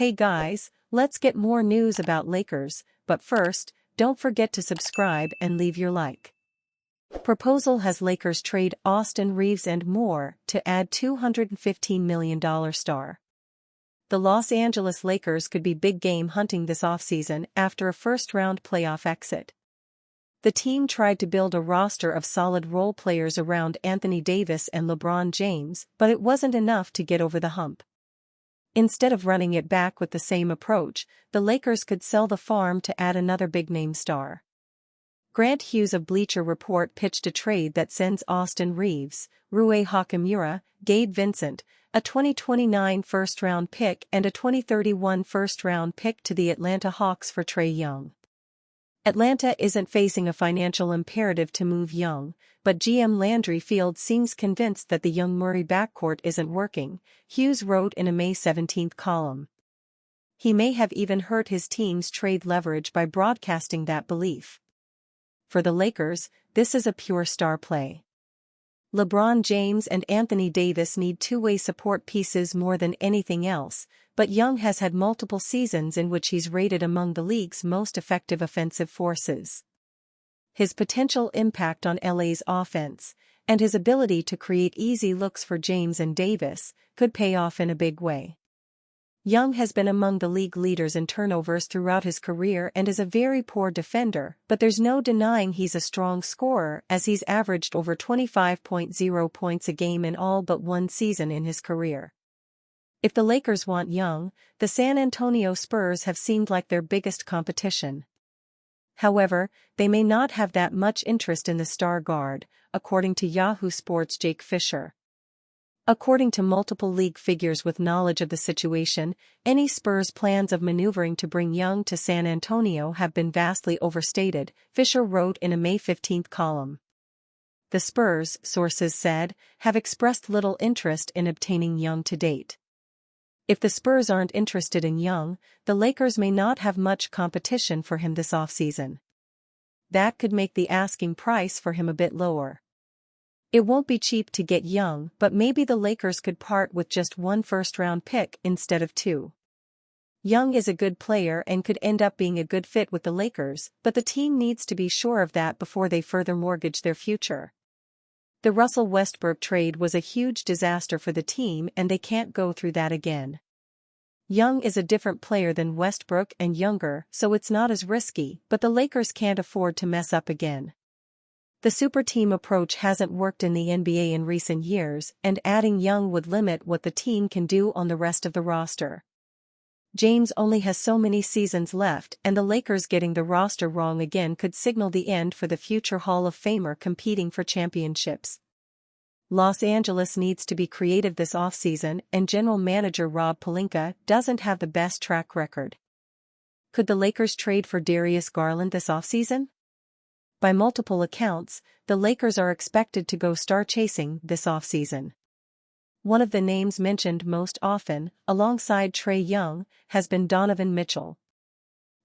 Hey guys, let's get more news about Lakers, but first, don't forget to subscribe and leave your like. Proposal has Lakers trade Austin Reeves and more to add $215 million star. The Los Angeles Lakers could be big game hunting this offseason after a first-round playoff exit. The team tried to build a roster of solid role players around Anthony Davis and LeBron James, but it wasn't enough to get over the hump. Instead of running it back with the same approach, the Lakers could sell the farm to add another big-name star. Grant Hughes of Bleacher Report pitched a trade that sends Austin Reeves, Rui Hachimura, Gabe Vincent, a 2029 first-round pick and a 2031 first-round pick to the Atlanta Hawks for Trae Young. Atlanta isn't facing a financial imperative to move Young, but GM Landry Field seems convinced that the Young-Murray backcourt isn't working, Hughes wrote in a May 17 column. He may have even hurt his team's trade leverage by broadcasting that belief. For the Lakers, this is a pure star play. LeBron James and Anthony Davis need two-way support pieces more than anything else, but Young has had multiple seasons in which he's rated among the league's most effective offensive forces. His potential impact on LA's offense, and his ability to create easy looks for James and Davis, could pay off in a big way. Young has been among the league leaders in turnovers throughout his career and is a very poor defender, but there's no denying he's a strong scorer as he's averaged over 25.0 points a game in all but one season in his career. If the Lakers want Young, the San Antonio Spurs have seemed like their biggest competition. However, they may not have that much interest in the star guard, according to Yahoo Sports' Jake Fisher. According to multiple league figures with knowledge of the situation, any Spurs plans of maneuvering to bring Young to San Antonio have been vastly overstated, Fisher wrote in a May 15 column. The Spurs, sources said, have expressed little interest in obtaining Young to date. If the Spurs aren't interested in Young, the Lakers may not have much competition for him this offseason. That could make the asking price for him a bit lower. It won't be cheap to get Young, but maybe the Lakers could part with just one first-round pick instead of two. Young is a good player and could end up being a good fit with the Lakers, but the team needs to be sure of that before they further mortgage their future. The Russell Westbrook trade was a huge disaster for the team and they can't go through that again. Young is a different player than Westbrook and younger, so it's not as risky, but the Lakers can't afford to mess up again. The super team approach hasn't worked in the NBA in recent years, and adding Young would limit what the team can do on the rest of the roster. James only has so many seasons left, and the Lakers getting the roster wrong again could signal the end for the future Hall of Famer competing for championships. Los Angeles needs to be creative this offseason, and general manager Rob Pelinka doesn't have the best track record. Could the Lakers trade for Darius Garland this offseason? By multiple accounts, the Lakers are expected to go star-chasing this offseason. One of the names mentioned most often, alongside Trae Young, has been Donovan Mitchell.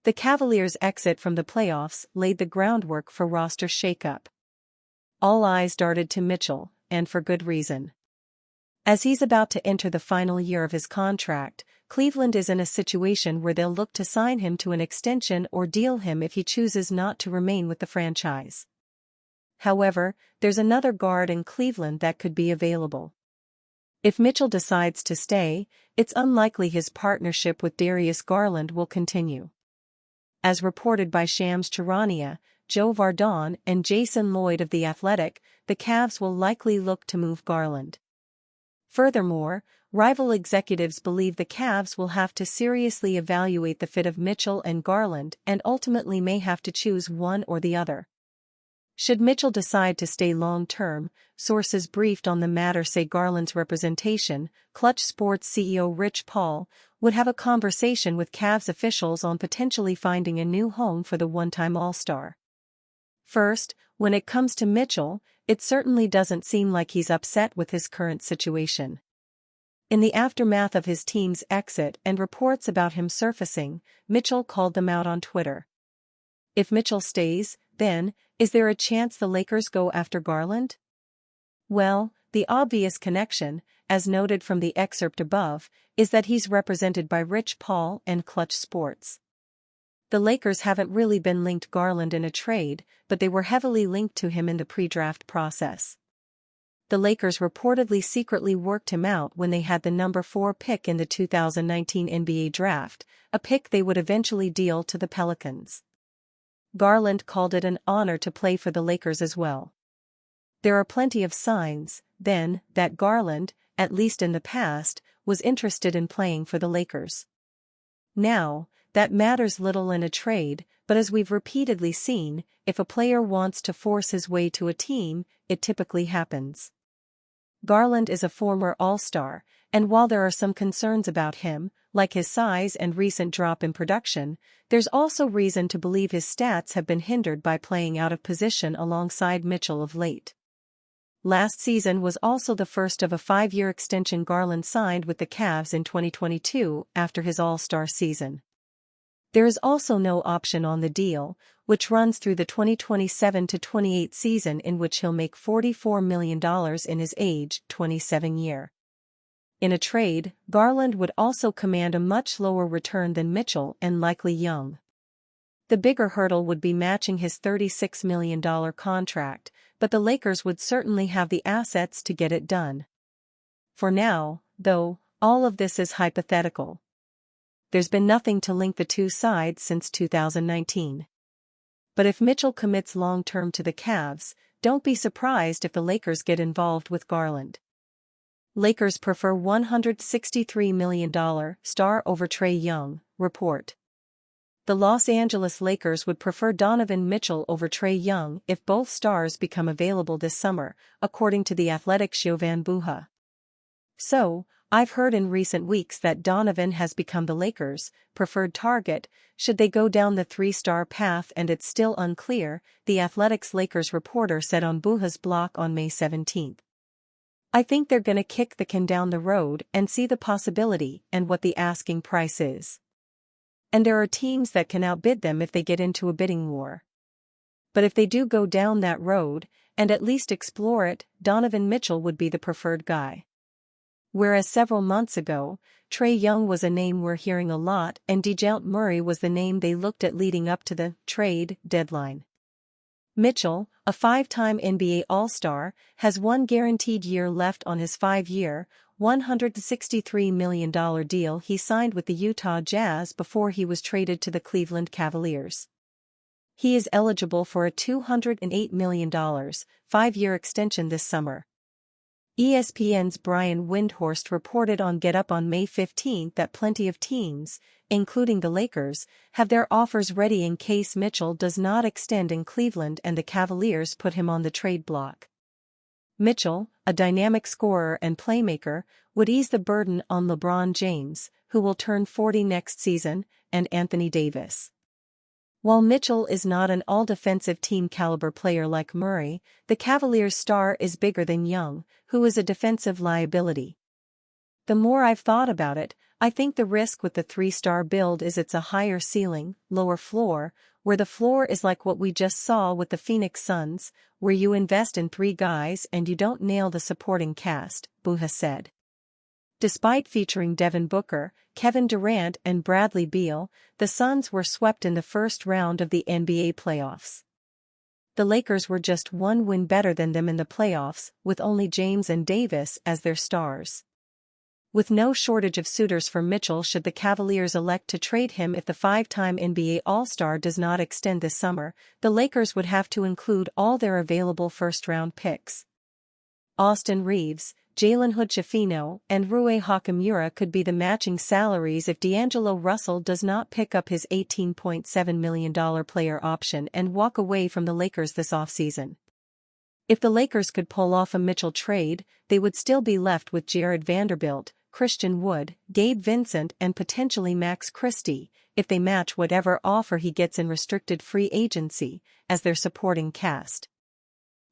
The Cavaliers' exit from the playoffs laid the groundwork for roster shakeup. All eyes darted to Mitchell, and for good reason. As he's about to enter the final year of his contract, Cleveland is in a situation where they'll look to sign him to an extension or deal him if he chooses not to remain with the franchise. However, there's another guard in Cleveland that could be available. If Mitchell decides to stay, it's unlikely his partnership with Darius Garland will continue. As reported by Shams Charania, Joe Vardon and Jason Lloyd of The Athletic, the Cavs will likely look to move Garland. Furthermore, rival executives believe the Cavs will have to seriously evaluate the fit of Mitchell and Garland and ultimately may have to choose one or the other. Should Mitchell decide to stay long-term, sources briefed on the matter say Garland's representation, Clutch Sports CEO Rich Paul, would have a conversation with Cavs officials on potentially finding a new home for the one-time All-Star. First, when it comes to Mitchell, it certainly doesn't seem like he's upset with his current situation. In the aftermath of his team's exit and reports about him surfacing, Mitchell called them out on Twitter. If Mitchell stays, then, is there a chance the Lakers go after Garland? Well, the obvious connection, as noted from the excerpt above, is that he's represented by Rich Paul and Clutch Sports. The Lakers haven't really been linked Garland in a trade, but they were heavily linked to him in the pre-draft process. The Lakers reportedly secretly worked him out when they had the number 4 pick in the 2019 NBA draft, a pick they would eventually deal to the Pelicans. Garland called it an honor to play for the Lakers as well. There are plenty of signs, then, that Garland, at least in the past, was interested in playing for the Lakers. Now, that matters little in a trade, but as we've repeatedly seen, if a player wants to force his way to a team, it typically happens. Garland is a former All-Star, and while there are some concerns about him, like his size and recent drop in production, there's also reason to believe his stats have been hindered by playing out of position alongside Mitchell of late. Last season was also the first of a 5-year extension Garland signed with the Cavs in 2022 after his All-Star season. There is also no option on the deal, which runs through the 2027-28 season, in which he'll make $44 million in his age 27 year. In a trade, Garland would also command a much lower return than Mitchell and likely Young. The bigger hurdle would be matching his $36 million contract, but the Lakers would certainly have the assets to get it done. For now, though, all of this is hypothetical. There's been nothing to link the two sides since 2019. But if Mitchell commits long-term to the Cavs, don't be surprised if the Lakers get involved with Garland. Lakers prefer $163 million star over Trae Young, report. The Los Angeles Lakers would prefer Donovan Mitchell over Trae Young if both stars become available this summer, according to The Athletic's Jovan Buha. So, I've heard in recent weeks that Donovan has become the Lakers' preferred target should they go down the 3-star path, and it's still unclear, The Athletic's Lakers reporter said on Buha's block on May 17. I think they're gonna kick the can down the road and see the possibility and what the asking price is. And there are teams that can outbid them if they get into a bidding war. But if they do go down that road, and at least explore it, Donovan Mitchell would be the preferred guy. Whereas several months ago, Trae Young was a name we're hearing a lot, and DeJounte Murray was the name they looked at leading up to the trade deadline. Mitchell, a 5-time NBA All-Star, has one guaranteed year left on his 5-year, $163 million deal he signed with the Utah Jazz before he was traded to the Cleveland Cavaliers. He is eligible for a $208 million, 5-year extension this summer. ESPN's Brian Windhorst reported on Get Up on May 15 that plenty of teams, including the Lakers, have their offers ready in case Mitchell does not extend in Cleveland and the Cavaliers put him on the trade block. Mitchell, a dynamic scorer and playmaker, would ease the burden on LeBron James, who will turn 40 next season, and Anthony Davis. While Mitchell is not an all-defensive team-caliber player like Murray, the Cavaliers' star is bigger than Young, who is a defensive liability. The more I've thought about it, I think the risk with the 3-star build is it's a higher ceiling, lower floor, where the floor is like what we just saw with the Phoenix Suns, where you invest in 3 guys and you don't nail the supporting cast, Buha said. Despite featuring Devin Booker, Kevin Durant and Bradley Beal, the Suns were swept in the first round of the NBA playoffs. The Lakers were just 1 win better than them in the playoffs, with only James and Davis as their stars. With no shortage of suitors for Mitchell should the Cavaliers elect to trade him if the 5-time NBA All-Star does not extend this summer, the Lakers would have to include all their available first-round picks. Austin Reeves, Jalen Hood-Schifino, and Rui Hachimura could be the matching salaries if D'Angelo Russell does not pick up his $18.7 million player option and walk away from the Lakers this offseason. If the Lakers could pull off a Mitchell trade, they would still be left with Jared Vanderbilt, Christian Wood, Gabe Vincent and potentially Max Christie, if they match whatever offer he gets in restricted free agency, as their supporting cast.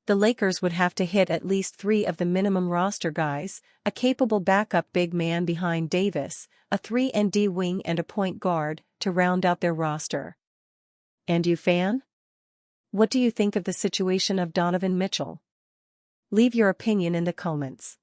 The Lakers would have to hit at least 3 of the minimum roster guys, a capable backup big man behind Davis, a 3-and-D wing and a point guard, to round out their roster. And you fan? What do you think of the situation of Donovan Mitchell? Leave your opinion in the comments.